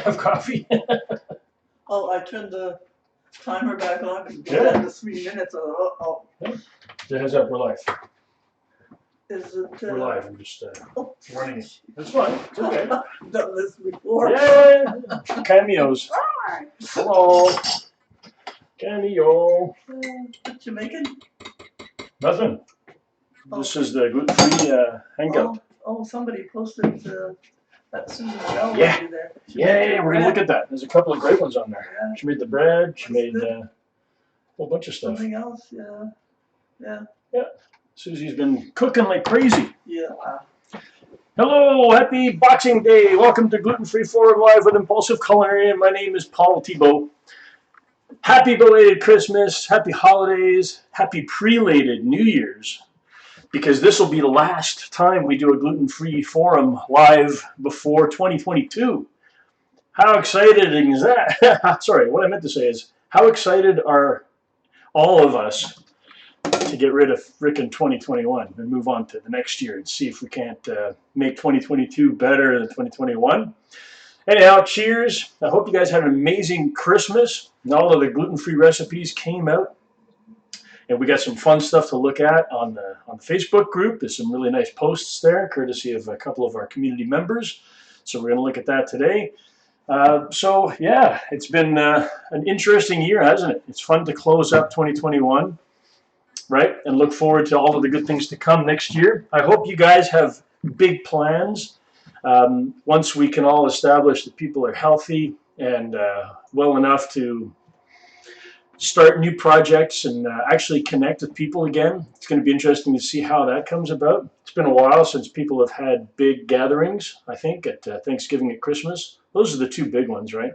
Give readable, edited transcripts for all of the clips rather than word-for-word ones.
have coffee. Oh, I turned the timer back on and go down to 3 minutes. Oh, Heads up, we're live. is it? We're live. I'm just Oh, running it. That's fine. It's okay. I've done this before. Yeah. Cameos. Hi. Hello. Cameo. What you making? Nothing. This is the gluten-free hangout. Oh, somebody posted that Susan Bell Yeah. lady there. Yeah, we're gonna look at that. There's a couple of great ones on there. Yeah. She made the bread. She That's made a whole bunch of stuff. Something else, yeah. Yeah. Susie's been cooking like crazy. Yeah. Hello, happy Boxing Day. Welcome to Gluten-Free Forum Live with Impulsive Culinary. My name is Paul Thibault. Happy belated Christmas, happy holidays, happy prelated New Year's, because this will be the last time we do a gluten-free forum live before 2022. How exciting is that? Sorry, what I meant to say is, how excited are all of us to get rid of frickin' 2021 and move on to the next year and see if we can't make 2022 better than 2021. Anyhow, cheers. I hope you guys had an amazing Christmas and all of the gluten-free recipes came out. And we got some fun stuff to look at on the Facebook group. There's some really nice posts there, courtesy of a couple of our community members. So we're going to look at that today. So yeah, it's been an interesting year, hasn't it? It's fun to close up 2021. Right, and look forward to all of the good things to come next year. I hope you guys have big plans. Once we can all establish that people are healthy and well enough to start new projects and actually connect with people again, it's going to be interesting to see how that comes about. It's been a while since people have had big gatherings, I think, at Thanksgiving and Christmas. Those are the two big ones, right?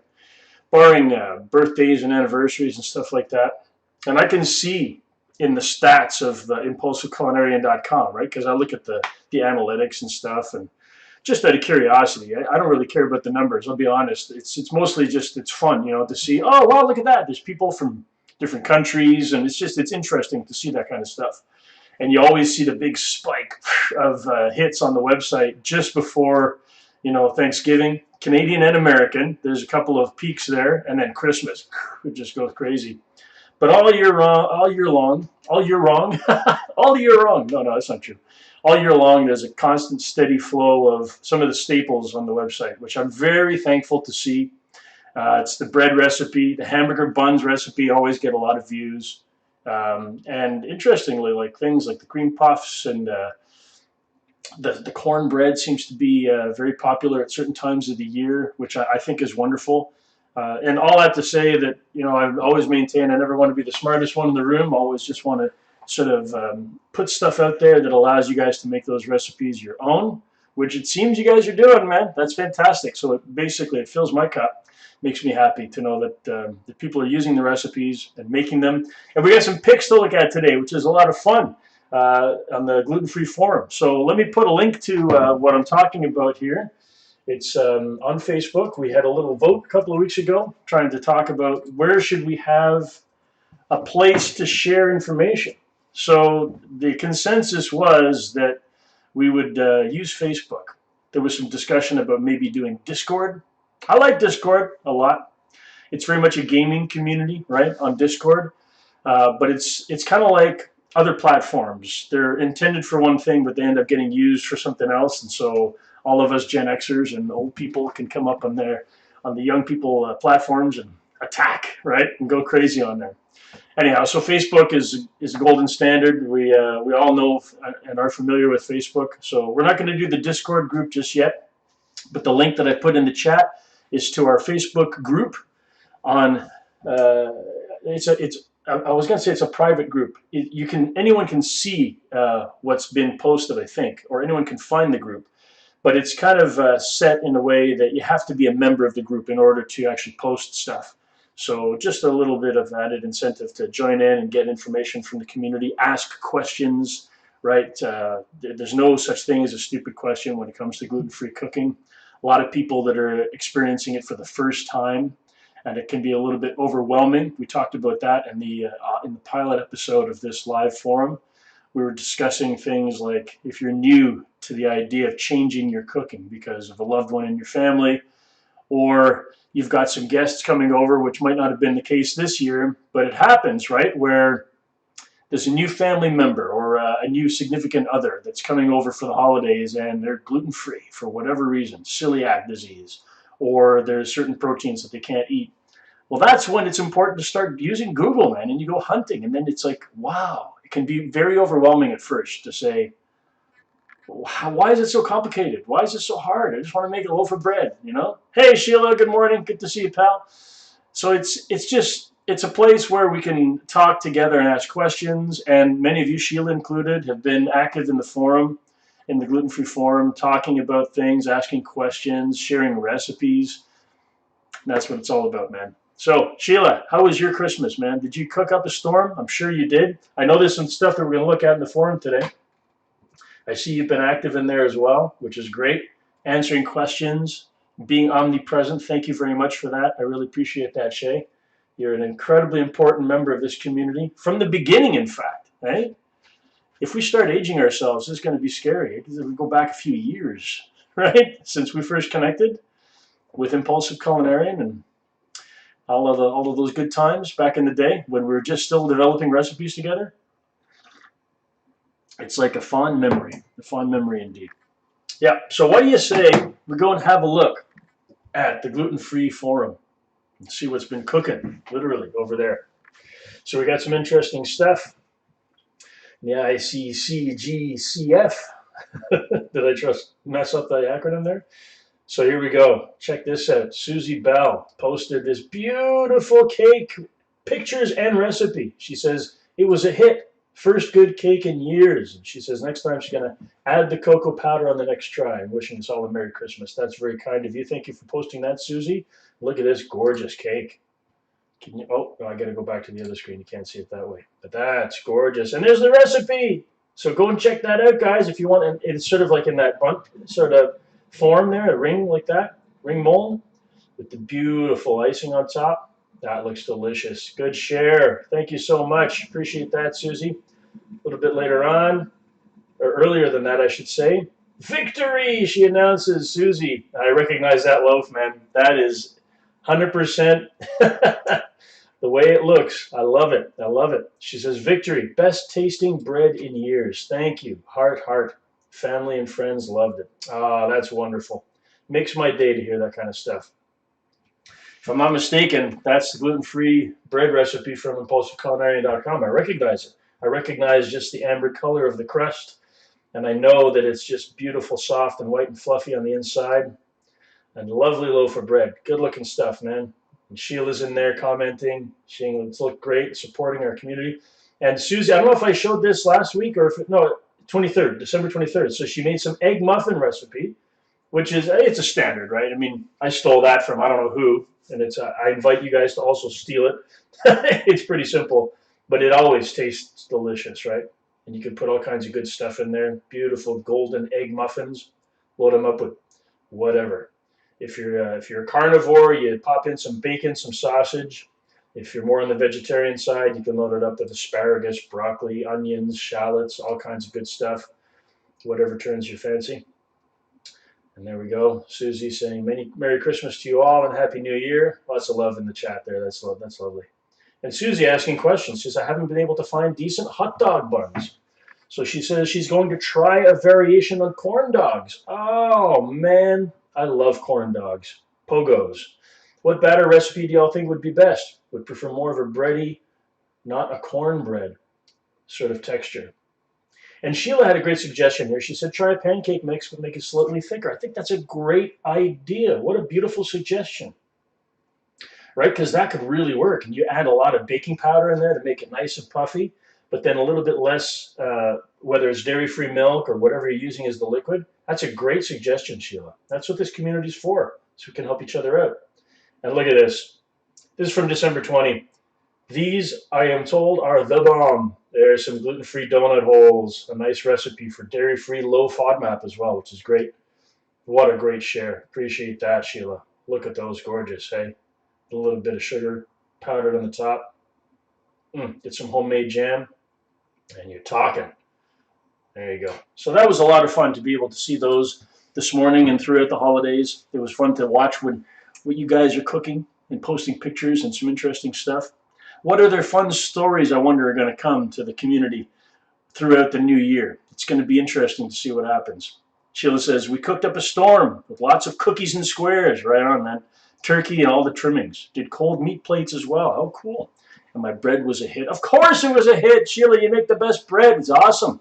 Barring birthdays and anniversaries and stuff like that. And I can see in the stats of the impulsiveculinarian.com, right? Because I look at the analytics and stuff, and just out of curiosity, I don't really care about the numbers. I'll be honest. It's mostly just it's fun, you know, to see. Oh wow, look at that! There's people from different countries, and it's interesting to see that kind of stuff. And you always see the big spike of hits on the website just before, you know, Thanksgiving, Canadian and American. There's a couple of peaks there, and then Christmas, it just goes crazy. But all year long. No, that's not true. All year long, there's a constant, steady flow of some of the staples on the website, which I'm very thankful to see. It's the bread recipe, the hamburger buns recipe always get a lot of views. And interestingly, like things like the cream puffs and the cornbread seems to be very popular at certain times of the year, which I think is wonderful. And all that to say that, you know, I've always maintained I never want to be the smartest one in the room. I always just want to sort of put stuff out there that allows you guys to make those recipes your own, which it seems you guys are doing, man. That's fantastic. So it fills my cup. Makes me happy to know that that people are using the recipes and making them. And we got some pics to look at today, which is a lot of fun on the Gluten-Free Forum. So let me put a link to what I'm talking about here. It's on Facebook. We had a little vote a couple of weeks ago trying to talk about where should we have a place to share information. So the consensus was that we would use Facebook. There was some discussion about maybe doing Discord. I like Discord a lot. It's very much a gaming community, right, on Discord. But it's kind of like other platforms. They're intended for one thing, but they end up getting used for something else. And so all of us Gen Xers and old people can come up on the young people platforms and attack, right, and go crazy on there. Anyhow, so Facebook is a golden standard. We all know and are familiar with Facebook. So we're not going to do the Discord group just yet, but the link that I put in the chat is to our Facebook group. On I was going to say it's a private group. Anyone can see what's been posted, I think, or anyone can find the group. But it's kind of set in a way that you have to be a member of the group in order to actually post stuff. So just a little bit of added incentive to join in and get information from the community, ask questions, right? There's no such thing as a stupid question when it comes to gluten-free cooking. A lot of people that are experiencing it for the first time, and it can be a little bit overwhelming. We talked about that in the pilot episode of this live forum. We were discussing things like if you're new to the idea of changing your cooking because of a loved one in your family, or you've got some guests coming over, which might not have been the case this year, but it happens, right? Where there's a new family member or a new significant other that's coming over for the holidays and they're gluten-free for whatever reason, celiac disease, or there's certain proteins that they can't eat. Well, that's when it's important to start using Google, man, and you go hunting, and then it's like, wow, it can be very overwhelming at first to say, why is it so complicated? Why is it so hard? I just want to make a loaf of bread, you know? Hey, Sheila, good morning. Good to see you, pal. So it's a place where we can talk together and ask questions. And many of you, Sheila included, have been active in the forum, in the gluten-free forum, talking about things, asking questions, sharing recipes. And that's what it's all about, man. So, Sheila, how was your Christmas, man? Did you cook up a storm? I'm sure you did. I know there's some stuff that we're going to look at in the forum today. I see you've been active in there as well, which is great. Answering questions, being omnipresent. Thank you very much for that. I really appreciate that, Shay. You're an incredibly important member of this community from the beginning, in fact, right? If we start aging ourselves, it's going to be scary. If we go back a few years, right, since we first connected with Impulsive Culinarian and all of those good times back in the day when we were just still developing recipes together. It's like a fond memory indeed. Yeah, so what do you say we go and have a look at the gluten-free forum and see what's been cooking, literally, over there. So we got some interesting stuff. Yeah, I see CGCF. Did I just mess up the acronym there? So here we go. Check this out. Susie Bell posted this beautiful cake, pictures and recipe. She says it was a hit. First good cake in years. And she says next time she's going to add the cocoa powder on the next try. I'm wishing us all a Merry Christmas. That's very kind of you. Thank you for posting that, Susie. Look at this gorgeous cake. Can you, oh, no, I got to go back to the other screen. You can't see it that way. But that's gorgeous. And there's the recipe. So go and check that out, guys, if you want. And it's sort of like in that bunk sort of form there, a ring like that, ring mold with the beautiful icing on top. That looks delicious. Good share. Thank you so much. Appreciate that, Susie. A little bit later on, or earlier than that, I should say. Victory, she announces, Susie. I recognize that loaf, man. That is 100% the way it looks. I love it. I love it. She says, victory, best tasting bread in years. Thank you. Heart, heart. Family and friends loved it. Ah, that's wonderful. Makes my day to hear that kind of stuff. If I'm not mistaken, that's the gluten-free bread recipe from impulsiveculinarian.com. I recognize it. I recognize just the amber color of the crust, and I know that it's just beautiful, soft, and white and fluffy on the inside. And lovely loaf of bread. Good-looking stuff, man. And Sheila's in there commenting. It's looked great, supporting our community. And Susie, I don't know if I showed this last week or if it, no, 23rd, December 23rd. So she made some egg muffin recipe, which is, it's a standard, right? I mean, I stole that from I don't know who, and it's I invite you guys to also steal it. It's pretty simple, but it always tastes delicious, right? And you can put all kinds of good stuff in there. Beautiful golden egg muffins. Load them up with whatever. If you're a carnivore, you pop in some bacon, some sausage. If you're more on the vegetarian side, you can load it up with asparagus, broccoli, onions, shallots, all kinds of good stuff. Whatever turns your fancy. And there we go. Susie saying, Merry Christmas to you all and Happy New Year. Lots of love in the chat there. That's lovely. And Susie asking questions. She says, I haven't been able to find decent hot dog buns. So she says she's going to try a variation on corn dogs. Oh, man. I love corn dogs. Pogos. What batter recipe do y'all think would be best? Would prefer more of a bready, not a cornbread sort of texture. And Sheila had a great suggestion here. She said, try a pancake mix, but make it slightly thicker. I think that's a great idea. What a beautiful suggestion. Right? Because that could really work. And you add a lot of baking powder in there to make it nice and puffy, but then a little bit less, whether it's dairy-free milk or whatever you're using as the liquid. That's a great suggestion, Sheila. That's what this community is for, so we can help each other out. And look at this. This is from December 20. These, I am told, are the bomb. There's some gluten-free donut holes, a nice recipe for dairy-free low FODMAP as well, which is great. What a great share. Appreciate that, Sheila. Look at those gorgeous, hey? A little bit of sugar powdered on the top. Get some homemade jam, and you're talking. There you go. So that was a lot of fun to be able to see those this morning and throughout the holidays. It was fun to watch when what you guys are cooking and posting pictures and some interesting stuff. What other fun stories, I wonder, are going to come to the community throughout the new year? It's going to be interesting to see what happens. Sheila says, we cooked up a storm with lots of cookies and squares. Right on, man. Turkey and all the trimmings. Did cold meat plates as well. Oh, cool. And my bread was a hit. Of course it was a hit. Sheila, you make the best bread. It's awesome.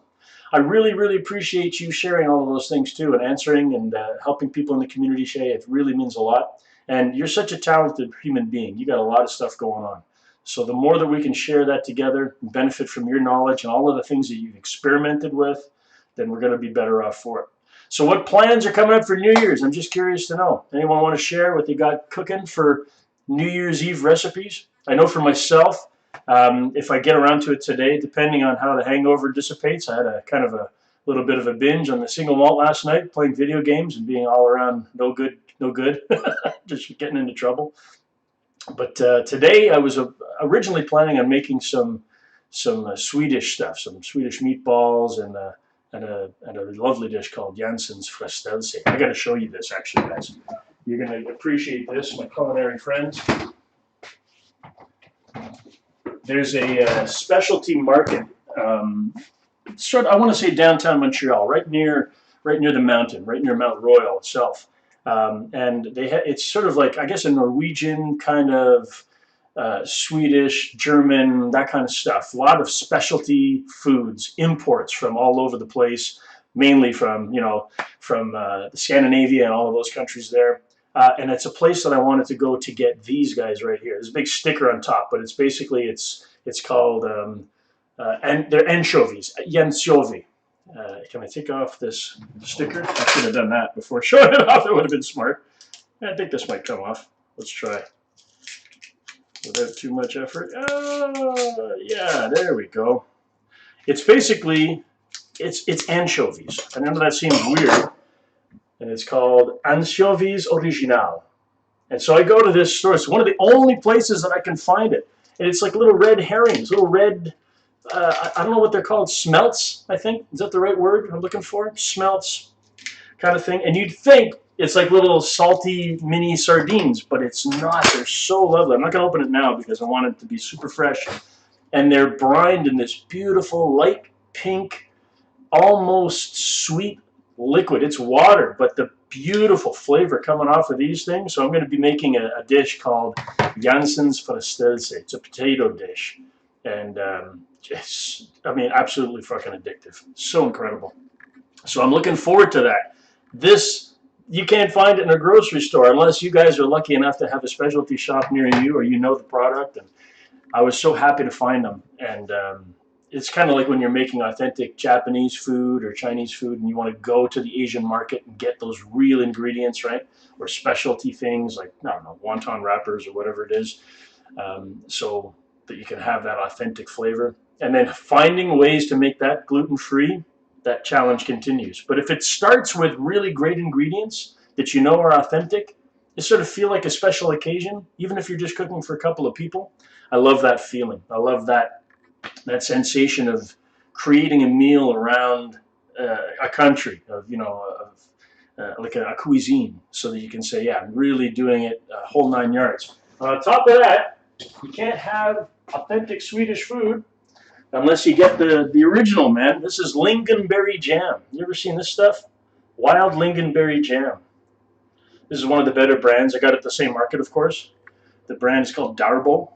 I really, really appreciate you sharing all of those things too, and answering and helping people in the community, Shay. It really means a lot. And you're such a talented human being. You got a lot of stuff going on. So the more that we can share that together and benefit from your knowledge and all of the things that you've experimented with, then we're going to be better off for it. So what plans are coming up for New Year's? I'm just curious to know. Anyone want to share what they got cooking for New Year's Eve recipes? I know for myself, if I get around to it today, depending on how the hangover dissipates, I had a kind of a little bit of a binge on the single malt last night, playing video games and being all around no good, just getting into trouble. But today I was originally planning on making some Swedish stuff, some Swedish meatballs and a lovely dish called Janssens frestelse. I got to show you this actually, guys. You're going to appreciate this, my culinary friends. There's a specialty market, I want to say downtown Montreal, right near the mountain, right near Mount Royal itself. And it's sort of like, I guess, a Norwegian kind of Swedish, German, that kind of stuff. A lot of specialty foods, imports from all over the place, mainly from Scandinavia and all of those countries there. And it's a place that I wanted to go to get these guys right here. There's a big sticker on top, but it's basically it's called and they're anchovies, Jansovi. Can I take off this sticker? I should have done that before showing it off. That would have been smart. I think this might come off. Let's try. Without too much effort. Yeah, there we go. It's basically, it's anchovies. I know that seems weird. And it's called Anchovies Original. And so I go to this store. It's one of the only places that I can find it. And it's like little red herrings, little red, I don't know what they're called, smelts, I think. Is that the right word I'm looking for? Smelts kind of thing. And you'd think it's like little salty mini sardines, but it's not. They're so lovely. I'm not going to open it now because I want it to be super fresh. And they're brined in this beautiful light pink, almost sweet liquid. It's water, but the beautiful flavor coming off of these things. So I'm going to be making a dish called Janssens frestelse. It's a potato dish. And absolutely fucking addictive. So incredible. So I'm looking forward to that. You can't find it in a grocery store unless you guys are lucky enough to have a specialty shop near you or you know the product. And I was so happy to find them. And it's kind of like when you're making authentic Japanese food or Chinese food and you want to go to the Asian market and get those real ingredients, right? Or specialty things like, I don't know, wonton wrappers or whatever it is, so that you can have that authentic flavor. And then finding ways to make that gluten-free, that challenge continues. But if it starts with really great ingredients that you know are authentic, it sort of feel like a special occasion, even if you're just cooking for a couple of people. I love that feeling. I love that sensation of creating a meal around a country, like a cuisine, so that you can say, yeah, I'm really doing it whole 9 yards. On top of that, you can't have authentic Swedish food unless you get the original, man. This is Lincolnberry Jam. You ever seen this stuff? Wild Lincolnberry Jam. This is one of the better brands. I got it at the same market, of course. The brand is called Darbo.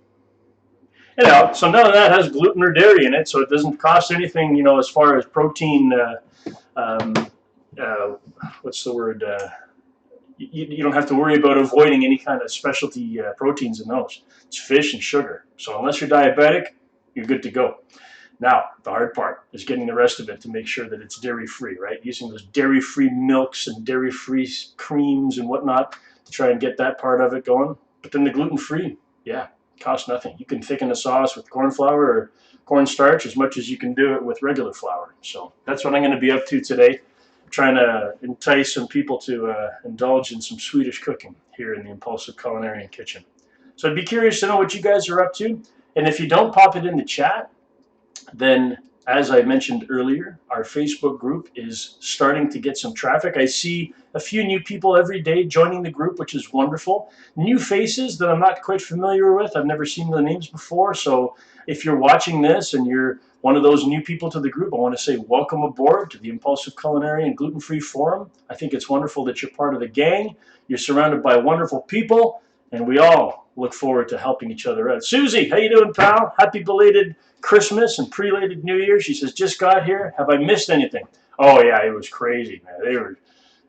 So none of that has gluten or dairy in it, so it doesn't cost anything, as far as protein, what's the word? You don't have to worry about avoiding any kind of specialty proteins in those. It's fish and sugar. So unless you're diabetic, you're good to go. Now, the hard part is getting the rest of it to make sure that it's dairy-free, right? Using those dairy-free milks and dairy-free creams and whatnot to try and get that part of it going. But then the gluten-free, yeah, costs nothing. You can thicken the sauce with corn flour or cornstarch as much as you can do it with regular flour. So that's what I'm going to be up to today, trying to entice some people to indulge in some Swedish cooking here in the Impulsive Culinarian Kitchen. So I'd be curious to know what you guys are up to. And if you don't pop it in the chat, then as I mentioned earlier, our Facebook group is starting to get some traffic. I see a few new people every day joining the group, which is wonderful. New faces that I'm not quite familiar with. I've never seen the names before. So if you're watching this and you're one of those new people to the group, I want to say welcome aboard to the Impulsive Culinary and Gluten-Free Forum. I think it's wonderful that you're part of the gang. You're surrounded by wonderful people, and we all look forward to helping each other out. Susie, how you doing, pal? Happy belated Christmas and prelated New Year. She says, just got here. Have I missed anything? Oh yeah, it was crazy, man.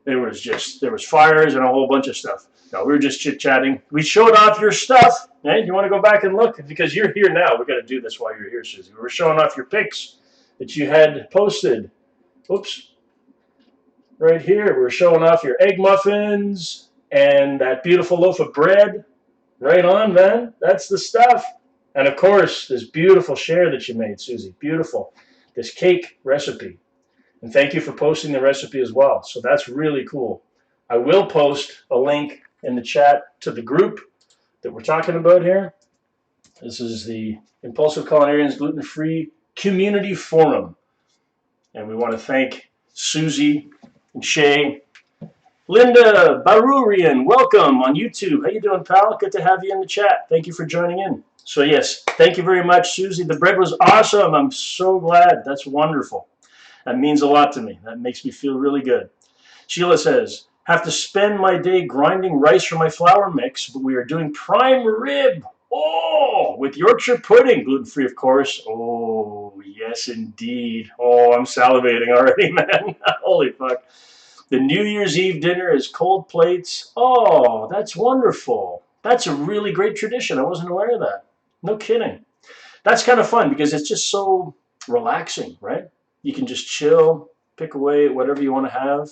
There was fires and a whole bunch of stuff. No, we were just chit chatting. We showed off your stuff. Hey, you want to go back and look? Because you're here now. We got to do this while you're here, Susie. We were showing off your pics that you had posted. Oops. Right here, we were showing off your egg muffins and that beautiful loaf of bread. Right on, man. That's the stuff. And of course, this beautiful share that you made, Susie. Beautiful. This cake recipe. And thank you for posting the recipe as well. So that's really cool. I will post a link in the chat to the group that we're talking about here. This is the Impulsive Culinarians Gluten-Free Community Forum. And we want to thank Susie and Shay. Linda Barurian, welcome on YouTube. How you doing, pal? Good to have you in the chat. Thank you for joining in. So yes, thank you very much, Susie. The bread was awesome. I'm so glad. That's wonderful. That means a lot to me. That makes me feel really good. Sheila says, have to spend my day grinding rice for my flour mix, but we are doing prime rib. Oh, with Yorkshire pudding. Gluten-free, of course. Oh, yes, indeed. Oh, I'm salivating already, man. Holy fuck. The New Year's Eve dinner is cold plates. Oh, that's wonderful. That's a really great tradition. I wasn't aware of that. No kidding. That's kind of fun because it's just so relaxing, right? You can just chill, pick away whatever you want to have.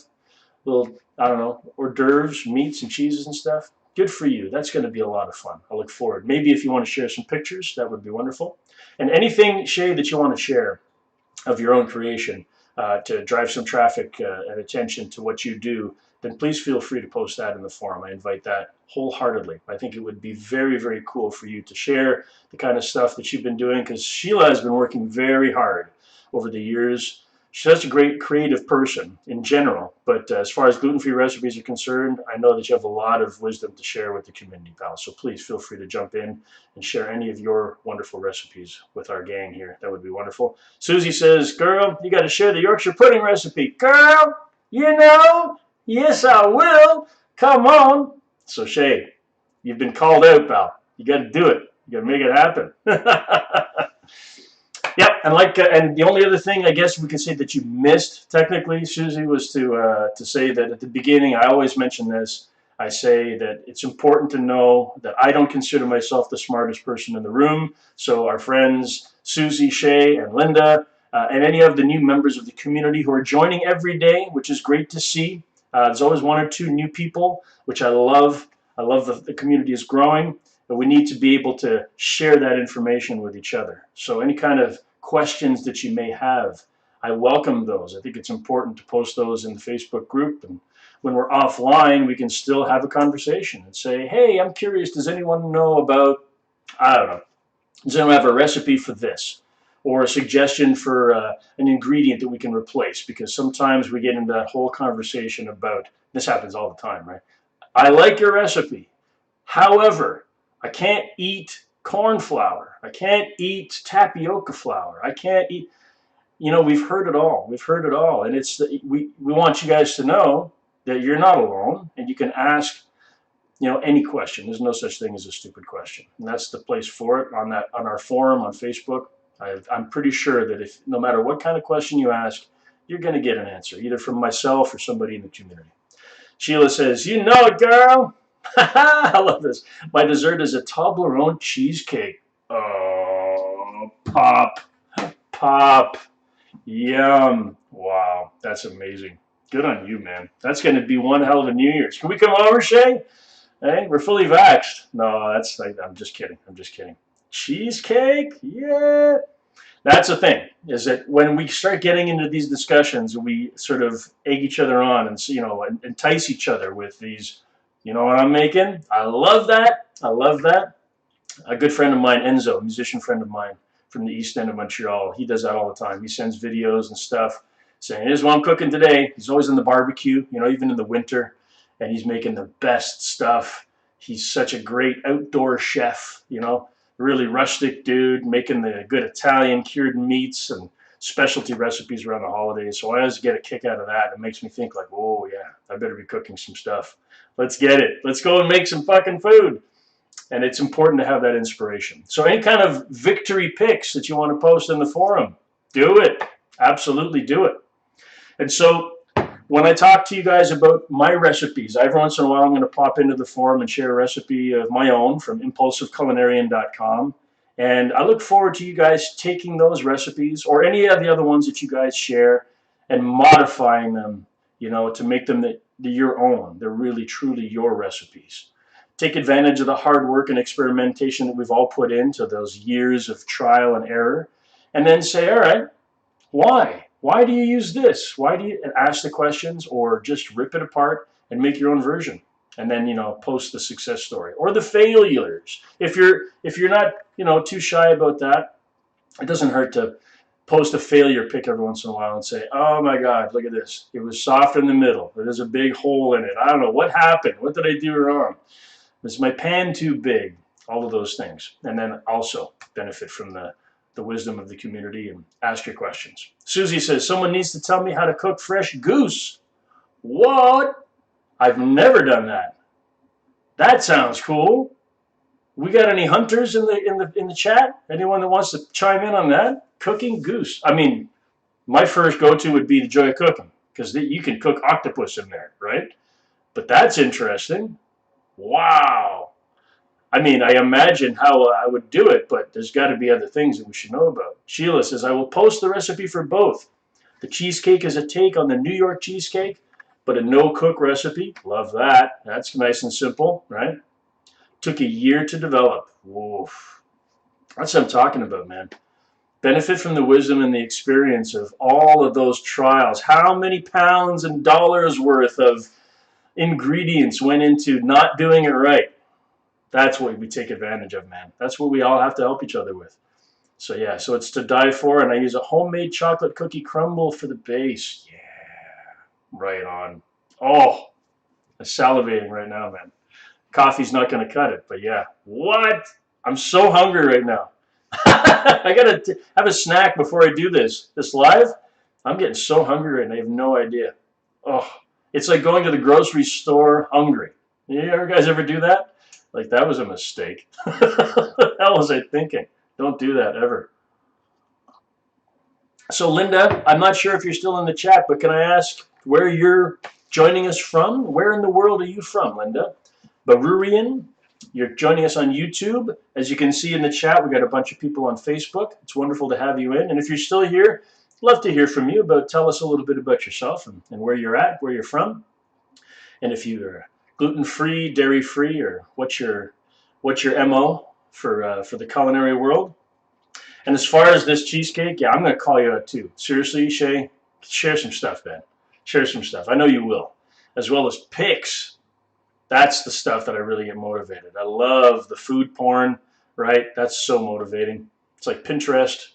Little, I don't know, hors d'oeuvres, meats and cheeses and stuff. Good for you. That's going to be a lot of fun. I look forward. Maybe if you want to share some pictures, that would be wonderful. And anything, Shay, that you want to share of your own creation to drive some traffic and attention to what you do, then please feel free to post that in the forum. I invite that wholeheartedly. I think it would be very, very cool for you to share the kind of stuff that you've been doing, because Sheila has been working very hard over the years. She's such a great creative person in general, but as far as gluten-free recipes are concerned, I know that you have a lot of wisdom to share with the community, pal. So please feel free to jump in and share any of your wonderful recipes with our gang here. That would be wonderful. Susie says, girl, you got to share the Yorkshire pudding recipe. Girl, you know, yes, I will. Come on. So Shay, you've been called out, pal. You got to do it. You got to make it happen. Yep, and the only other thing I guess we could say that you missed technically, Susie, was to say that at the beginning I always mention this. I say that it's important to know that I don't consider myself the smartest person in the room. So our friends Susie, Shay, and Linda, and any of the new members of the community who are joining every day, which is great to see. There's always one or two new people, which I love. I love the community is growing, but we need to be able to share that information with each other. So any kind of questions that you may have, I welcome those. I think it's important to post those in the Facebook group, and when we're offline we can still have a conversation and say, hey, I'm curious, does anyone know about, I don't know, does anyone have a recipe for this, or a suggestion for an ingredient that we can replace? Because sometimes we get into that whole conversation about, this happens all the time, right? I like your recipe, however, I can't eat corn flour. I can't eat tapioca flour. I can't eat, you know, we've heard it all. We've heard it all. And it's, we want you guys to know that you're not alone, and you can ask, you know, any question. There's no such thing as a stupid question. And that's the place for it on our forum on Facebook. I'm pretty sure that if, no matter what kind of question you ask, you're going to get an answer, either from myself or somebody in the community. Sheila says, you know it, girl. I love this. My dessert is a Toblerone cheesecake. Oh, pop, yum. Wow, that's amazing. Good on you, man. That's going to be one hell of a New Year's. Can we come over, Shay? Hey, we're fully vaxxed. No, that's like, I'm just kidding. I'm just kidding. Cheesecake? Yeah. That's the thing, is that when we start getting into these discussions, we sort of egg each other on and, you know, entice each other with these, you know what I'm making? I love that. I love that. A good friend of mine, Enzo, a musician friend of mine, from the east end of Montreal. He does that all the time. He sends videos and stuff saying, here's what I'm cooking today. He's always in the barbecue, you know, even in the winter, and he's making the best stuff. He's such a great outdoor chef, you know, really rustic dude, making the good Italian cured meats and specialty recipes around the holidays. So I always get a kick out of that. It makes me think like, oh yeah, I better be cooking some stuff. Let's get it. Let's go and make some fucking food. And it's important to have that inspiration. So any kind of victory pics that you want to post in the forum, do it. Absolutely do it. And so when I talk to you guys about my recipes, every once in a while I'm going to pop into the forum and share a recipe of my own from impulsiveculinarian.com. And I look forward to you guys taking those recipes or any of the other ones that you guys share and modifying them, you know, to make them your own. They're really, truly your recipes. Take advantage of the hard work and experimentation that we've all put into those years of trial and error. And then say, all right, why? Why do you use this? Why do you ask the questions or just rip it apart and make your own version? And then, you know, post the success story or the failures. If you're not, you know, too shy about that, it doesn't hurt to post a failure pic every once in a while and say, oh my God, look at this. It was soft in the middle. There's a big hole in it. I don't know what happened. What did I do wrong? Is my pan too big? All of those things. And then also benefit from the wisdom of the community and ask your questions. Susie says, someone needs to tell me how to cook fresh goose. What? I've never done that. That sounds cool. We got any hunters in the chat? Anyone that wants to chime in on that? Cooking goose. I mean, my first go-to would be the Joy of Cooking because you can cook octopus in there, right? But that's interesting. Wow. I mean, I imagine how I would do it, but there's got to be other things that we should know about. Sheila says, I will post the recipe for both. The cheesecake is a take on the New York cheesecake, but a no-cook recipe. Love that. That's nice and simple, right? Took a year to develop. Woof. That's what I'm talking about, man. Benefit from the wisdom and the experience of all of those trials. How many pounds and dollars worth of ingredients went into not doing it right? That's what we take advantage of, man. That's what we all have to help each other with. So yeah, so it's to die for, and I use a homemade chocolate cookie crumble for the base. Yeah, right on. Oh, I'm salivating right now, man. Coffee's not going to cut it, but yeah. What? I'm so hungry right now. I got to have a snack before I do this live. I'm getting so hungry and I have no idea. Oh, it's like going to the grocery store hungry. You guys ever do that? Like, that was a mistake. What the hell was I thinking? Don't do that ever. So, Linda, I'm not sure if you're still in the chat, but can I ask where you're joining us from? Where in the world are you from, Linda? Barurian, you're joining us on YouTube. As you can see in the chat, we got a bunch of people on Facebook. It's wonderful to have you in. And if you're still here, love to hear from you. But tell us a little bit about yourself and where you're at, where you're from. And if you're gluten-free, dairy-free, or what's your MO for the culinary world. And as far as this cheesecake, yeah, I'm going to call you out too. Seriously, Shay, share some stuff, man. Share some stuff. I know you will. As well as pics. That's the stuff that I really get motivated. I love the food porn, right? That's so motivating. It's like Pinterest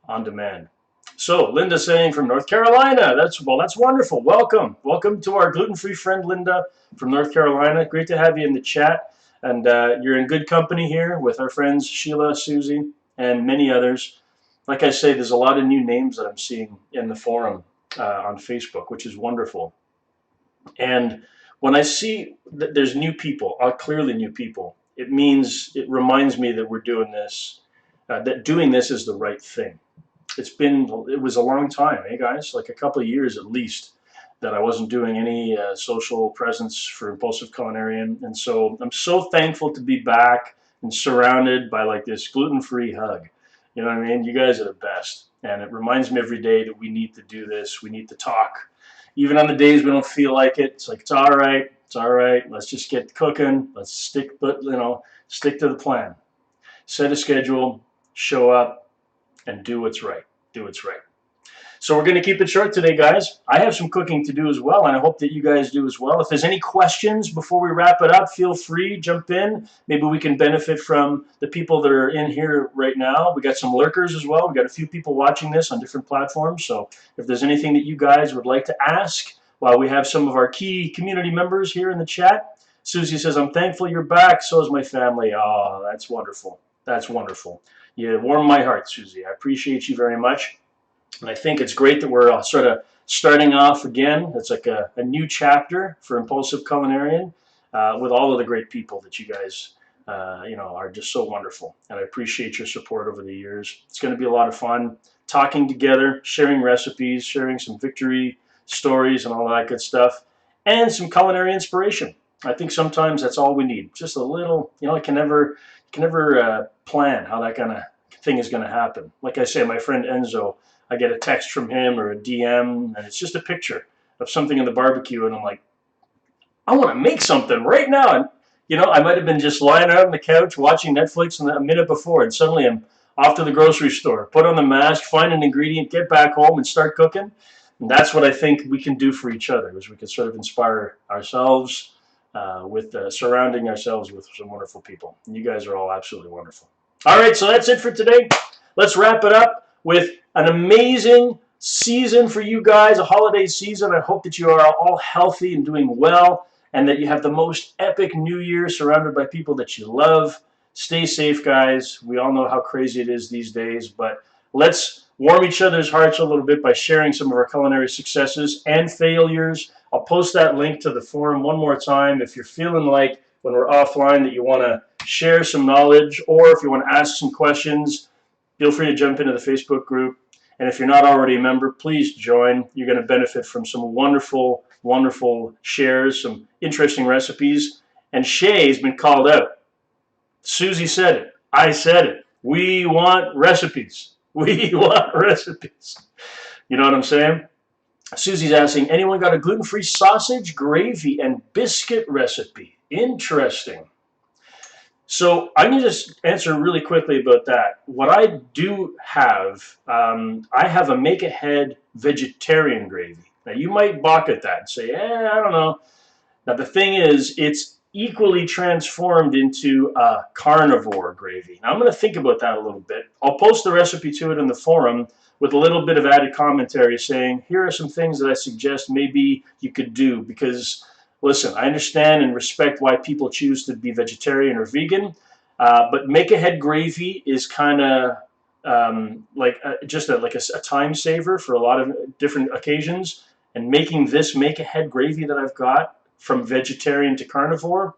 on demand. So Linda saying from North Carolina. That's wonderful. Welcome to our gluten-free friend Linda from North Carolina. Great to have you in the chat, and you're in good company here with our friends Sheila, Susie, and many others. Like I say, there's a lot of new names that I'm seeing in the forum on Facebook, which is wonderful. And when I see that there's new people, clearly new people, it reminds me that we're doing this, that doing this is the right thing. It was a long time, guys? Like a couple of years at least that I wasn't doing any social presence for Impulsive Culinarian. And so I'm so thankful to be back and surrounded by like this gluten-free hug. You know what I mean? You guys are the best. And it reminds me every day that we need to do this. We need to talk. Even on the days we don't feel like it, it's like, it's all right. It's all right. Let's just get cooking. Let's stick to the plan. Set a schedule, show up, and do what's right. Do what's right. So we're going to keep it short today, guys. I have some cooking to do as well, and I hope that you guys do as well. If there's any questions before we wrap it up, feel free, jump in. Maybe we can benefit from the people that are in here right now. We got some lurkers as well. We got a few people watching this on different platforms. So if there's anything that you guys would like to ask, while we have some of our key community members here in the chat. Susie says, I'm thankful you're back. So is my family. Oh, that's wonderful. That's wonderful. You warm my heart, Susie. I appreciate you very much. And I think it's great that we're sort of starting off again. It's like a new chapter for Impulsive Culinarian with all of the great people that you guys are just so wonderful. And I appreciate your support over the years. It's going to be a lot of fun talking together, sharing recipes, sharing some victory stories and all that good stuff, and some culinary inspiration. I think sometimes that's all we need. Just a little, you can never plan how that kind of thing is going to happen. Like I say, my friend Enzo, I get a text from him or a DM, and it's just a picture of something in the barbecue, and I'm like, I want to make something right now. And, I might have been just lying out on the couch watching Netflix a minute before, and suddenly I'm off to the grocery store, put on the mask, find an ingredient, get back home, and start cooking. And that's what I think we can do for each other, is we can sort of inspire ourselves with surrounding ourselves with some wonderful people. And you guys are all absolutely wonderful. All right, so that's it for today. Let's wrap it up with an amazing season for you guys, a holiday season. I hope that you are all healthy and doing well, and that you have the most epic New Year surrounded by people that you love. Stay safe, guys. We all know how crazy it is these days, but let's warm each other's hearts a little bit by sharing some of our culinary successes and failures. I'll post that link to the forum one more time. If you're feeling like when we're offline that you want to share some knowledge, or if you want to ask some questions, feel free to jump into the Facebook group. And if you're not already a member, please join. You're going to benefit from some wonderful, wonderful shares, some interesting recipes. And Shay's been called out. Susie said it. I said it. We want recipes. We want recipes. You know what I'm saying? Susie's asking, anyone got a gluten-free sausage, gravy, and biscuit recipe? Interesting. So I'm going to just answer really quickly about that. What I do have, I have a make-ahead vegetarian gravy. Now, you might balk at that and say, I don't know. Now, the thing is, it's equally transformed into a carnivore gravy. Now, I'm going to think about that a little bit. I'll post the recipe to it in the forum with a little bit of added commentary saying, here are some things that I suggest maybe you could do, because listen, I understand and respect why people choose to be vegetarian or vegan, but make-ahead gravy is kind of like a time saver for a lot of different occasions. And making this make-ahead gravy that I've got from vegetarian to carnivore,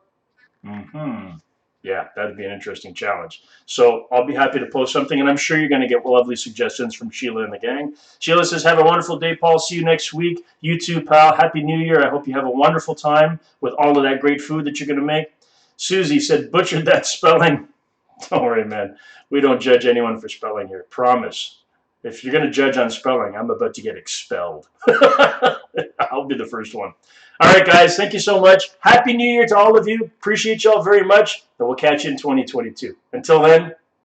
yeah, that'd be an interesting challenge. So I'll be happy to post something, and I'm sure you're going to get lovely suggestions from Sheila and the gang. Sheila says, have a wonderful day, Paul. See you next week. You too, pal. Happy New Year. I hope you have a wonderful time with all of that great food that you're going to make. Susie said, butchered that spelling. Don't worry, man. We don't judge anyone for spelling here. Promise. If you're going to judge on spelling, I'm about to get expelled. I'll be the first one. All right, guys, thank you so much. Happy New Year to all of you. Appreciate y'all very much, and we'll catch you in 2022. Until then,